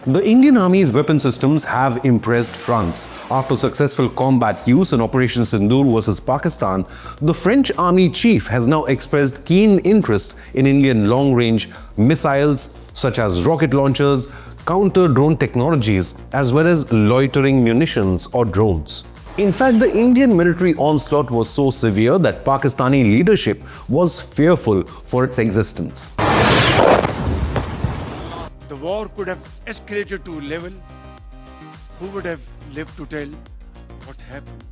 The Indian Army's weapon systems have impressed France. After successful combat use in Operation Sindoor versus Pakistan, the French Army chief has now expressed keen interest in Indian long-range missiles such as rocket launchers, counter-drone technologies, as well as loitering munitions or drones. In fact, the Indian military onslaught was so severe that Pakistani leadership was fearful for its existence. The war could have escalated to a level. Who would have lived to tell what happened?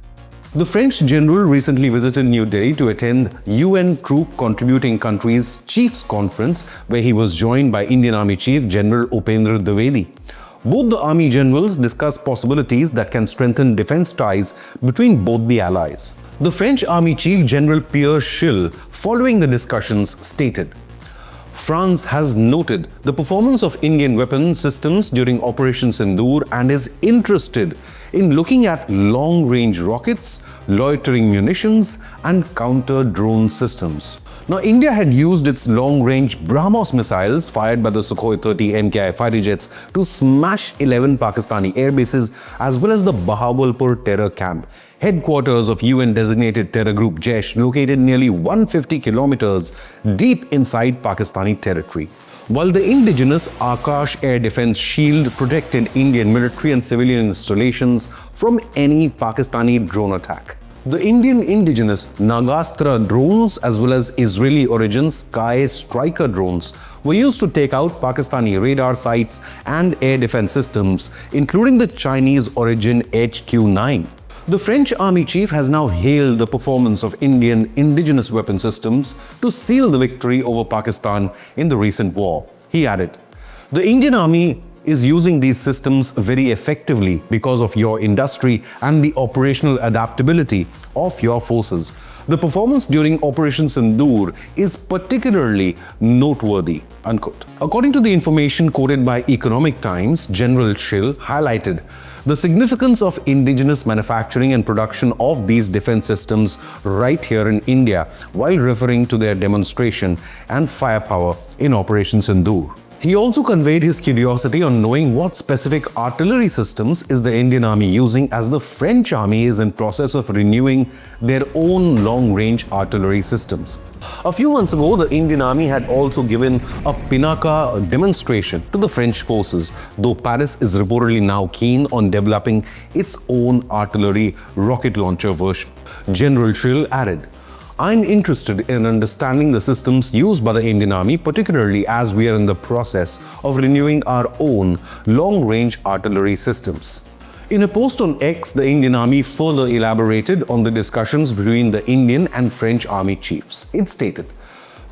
The French general recently visited New Delhi to attend UN Troop Contributing Countries Chiefs Conference, where he was joined by Indian Army Chief General Upendra Dwivedi. Both the army generals discussed possibilities that can strengthen defense ties between both the allies. The French Army Chief General Pierre Schill, following the discussions, stated, France has noted the performance of Indian weapon systems during Operation Sindoor and is interested in looking at long-range rockets, loitering munitions, and counter-drone systems. Now, India had used its long-range Brahmos missiles fired by the Sukhoi 30 MKI fighter jets to smash 11 Pakistani air bases as well as the Bahawalpur terror camp, headquarters of UN-designated terror group Jaish, located nearly 150 kilometers deep inside Pakistani territory. While the indigenous Akash Air Defense Shield protected Indian military and civilian installations from any Pakistani drone attack. The Indian indigenous Nagastra drones as well as Israeli origin Sky Striker drones were used to take out Pakistani radar sites and air defense systems, including the Chinese origin HQ-9. The French Army Chief has now hailed the performance of Indian indigenous weapon systems to seal the victory over Pakistan in the recent war. He added, "The Indian Army is using these systems very effectively because of your industry and the operational adaptability of your forces. The performance during Operation Sindoor is particularly noteworthy." Unquote. According to the information quoted by Economic Times, General Schill highlighted the significance of indigenous manufacturing and production of these defense systems right here in India, while referring to their demonstration and firepower in Operation Sindoor. He also conveyed his curiosity on knowing what specific artillery systems is the Indian Army using, as the French Army is in process of renewing their own long-range artillery systems. A few months ago, the Indian Army had also given a Pinaka demonstration to the French forces, though Paris is reportedly now keen on developing its own artillery rocket launcher version. General Schill added, "I'm interested in understanding the systems used by the Indian Army, particularly as we are in the process of renewing our own long-range artillery systems." In a post on X, the Indian Army further elaborated on the discussions between the Indian and French Army chiefs. It stated,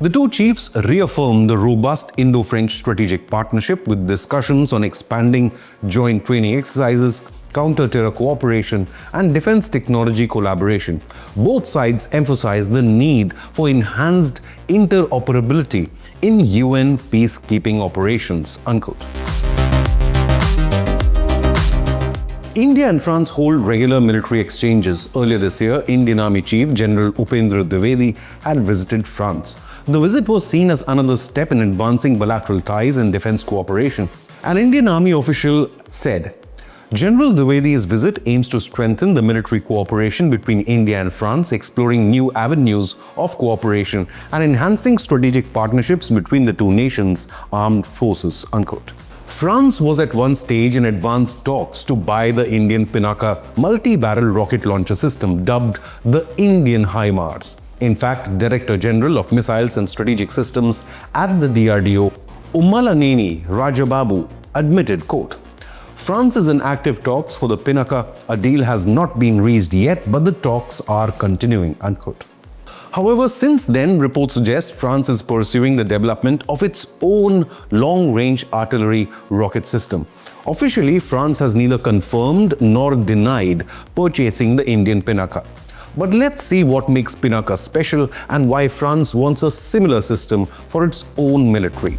"The two chiefs reaffirmed the robust Indo-French strategic partnership with discussions on expanding joint training exercises, counter-terror cooperation, and defense technology collaboration. Both sides emphasized the need for enhanced interoperability in UN peacekeeping operations." Unquote. India and France hold regular military exchanges. Earlier this year, Indian Army Chief General Upendra Dwivedi had visited France. The visit was seen as another step in advancing bilateral ties and defense cooperation. An Indian Army official said, "General Dwivedi's visit aims to strengthen the military cooperation between India and France, exploring new avenues of cooperation and enhancing strategic partnerships between the two nations' armed forces." Unquote. France was at one stage in advanced talks to buy the Indian Pinaka multi-barrel rocket launcher system dubbed the Indian HIMARS. In fact, Director General of Missiles and Strategic Systems at the DRDO, Umalaneni Rajababu, admitted, quote, "France is in active talks for the Pinaka. A deal has not been reached yet, but the talks are continuing." Unquote. However, since then, reports suggest France is pursuing the development of its own long-range artillery rocket system. Officially, France has neither confirmed nor denied purchasing the Indian Pinaka. But let's see what makes Pinaka special and why France wants a similar system for its own military.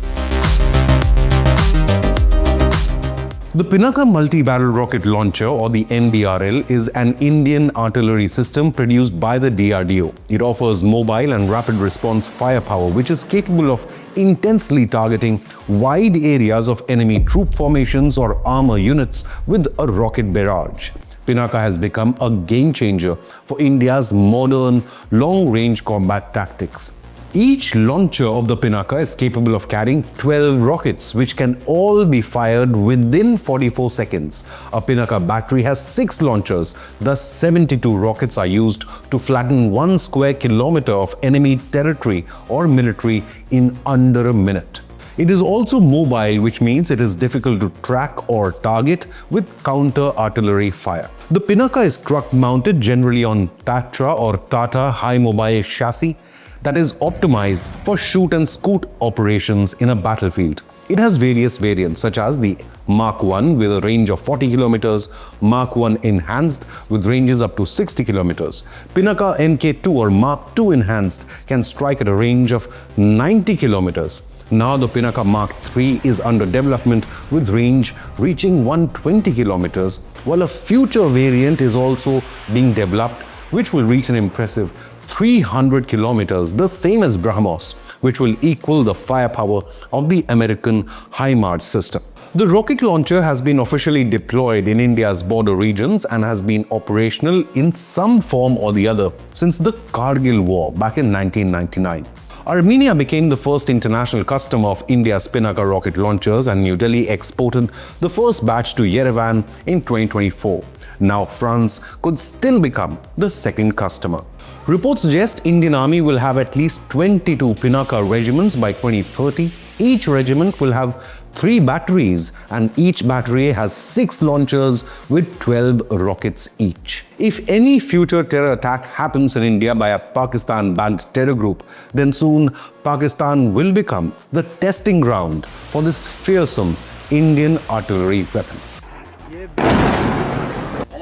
The Pinaka multi-barrel rocket launcher, or the MBRL, is an Indian artillery system produced by the DRDO. It offers mobile and rapid response firepower, which is capable of intensely targeting wide areas of enemy troop formations or armor units with a rocket barrage. Pinaka has become a game changer for India's modern long-range combat tactics. Each launcher of the Pinaka is capable of carrying 12 rockets, which can all be fired within 44 seconds. A Pinaka battery has 6 launchers, thus 72 rockets are used to flatten 1 square kilometer of enemy territory or military in under a minute. It is also mobile, which means it is difficult to track or target with counter-artillery fire. The Pinaka is truck-mounted, generally on Tatra or Tata High Mobile chassis, that is optimized for shoot and scoot operations in a battlefield. It has various variants such as the Mark 1 with a range of 40 kilometers, Mark 1 Enhanced with ranges up to 60 kilometers. Pinaka MK2 or Mark 2 Enhanced can strike at a range of 90 kilometers. Now the Pinaka Mark 3 is under development with range reaching 120 kilometers, while a future variant is also being developed which will reach an impressive 300 kilometers, the same as Brahmos, which will equal the firepower of the American HIMARS system. The rocket launcher has been officially deployed in India's border regions and has been operational in some form or the other since the Kargil War back in 1999. Armenia became the first international customer of India's Pinaka rocket launchers, and New Delhi exported the first batch to Yerevan in 2024. Now France could still become the second customer. Reports suggest Indian Army will have at least 22 Pinaka regiments by 2030. Each regiment will have 3 batteries, and each battery has 6 launchers with 12 rockets each. If any future terror attack happens in India by a Pakistan-backed terror group, then soon Pakistan will become the testing ground for this fearsome Indian artillery weapon.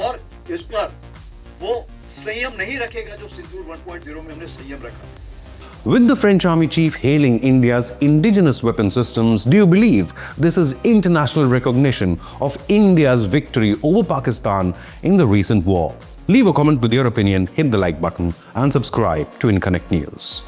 और इस पर वो संयम नहीं रखेगा जो सिंदूर 1.0 में हमने संयम रखा. With the French Army chief hailing India's indigenous weapon systems, do you believe this is international recognition of India's victory over Pakistan in the recent war? Leave a comment with your opinion, hit the like button and subscribe to Inconnect News.